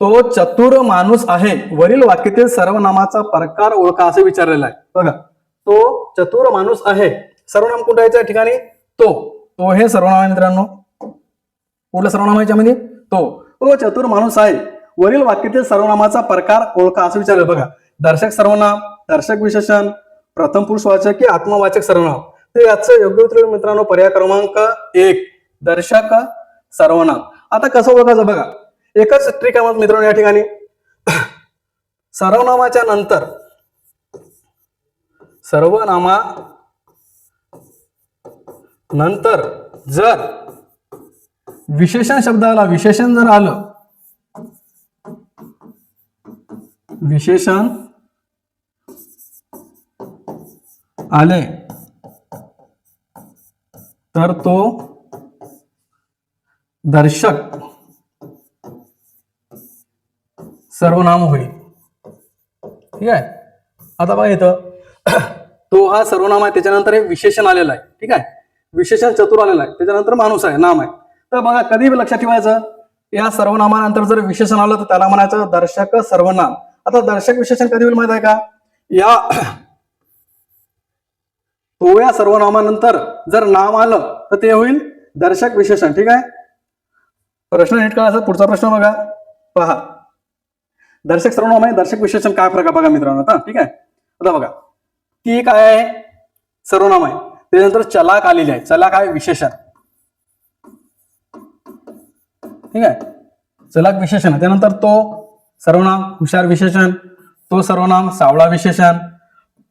तो चतुर माणूस आहे, वरील वाक्यातील सर्वनामाचा प्रकार ओळखा असं विचारलेलं आहे बघा. तो चतुर माणूस आहे, सर्वनाम कुठं आहे त्या ठिकाणी? तो हे सर्वनाम आहे मित्रांनो. कुठलं सर्वनाम आहे याच्यामध्ये? तो चतुर माणूस आहे, वरील वाक्यातील सर्वनामाचा प्रकार ओळखा असं विचारलं बघा. दर्शक सर्वनाम, दर्शक विशेषण, प्रथम पुरुषवाचक की आत्मवाचक सर्वनाम. तर याचं योग्य उत्तर मित्रांनो पर्याय क्रमांक 1 दर्शक सर्वनाम. आता कसं ओळखायचं बघा, एकच ट्रिक आहे मित्रांनो या ठिकाणी. सर्वनामाच्या नंतर जर विशेषण शब्द आला, विशेषण जर आलं, विशेषण आले तर तो दर्शक सर्वनाम होईल. ठीक आहे. आता बघा इथं तो हा सर्वनाम आहे, त्याच्यानंतर हे विशेषण आलेलं आहे. ठीक आहे. विशेषण चतुर आलेलं आहे, त्याच्यानंतर माणूस आहे, नाम आहे. तर बघा कधी लक्षात ठेवायचं, या सर्वनामानंतर जर विशेषण आलं तर त्याला म्हणायचं दर्शक सर्वनाम. आता दर्शक विशेषण कधी होईल माहित आहे का? या सर्वनामानंतर जर नाम आलं तर ते होईल दर्शक विशेषण. ठीक आहे. प्रश्न नीट करायचा. पुढचा प्रश्न बघा, पहा. दर्शक सर्वनाम आहे, दर्शक विशेषण काय फरक आहे बघा मित्रांनो. आता ठीक आहे. आता बघा ती काय आहे? सर्वनाम आहे, त्यानंतर चलाक आलेली आहे. चलाक आहे विशेषण. ठीक आहे. चलाक विशेषण आहे, त्यानंतर तो सर्वनाम हुशार विशेषण, तो सर्वनाम सावळा विशेषण,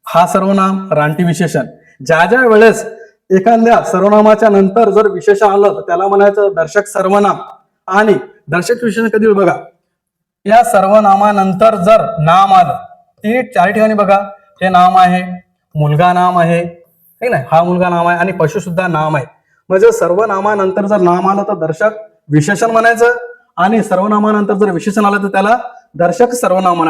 हा सर्वनाम रानटी विशेषण. ज्या वेळेस एखाद्या सर्वनामाच्या नंतर जर विशेषण आलं तर त्याला म्हणायचं दर्शक सर्वनाम. आणि दर्शक विशेषण कधी होईल बघा, या सर्वनामानंतर जर नाम आलं, ती 4 ठिकाणी बघा. हे नाम आहे, मुलगा नाम आहे, ठीक नाही, हा मुलगा नाम आहे, आणि पशु सुद्धा नाम आहे. म्हणजे सर्वनामानंतर जर नाम आलं तर दर्शक विशेषण म्हणायचं, आणि सर्वनामानंतर जर विशेषण आलं तर त्याला दर्शक सर्वनाम म्हणायचं.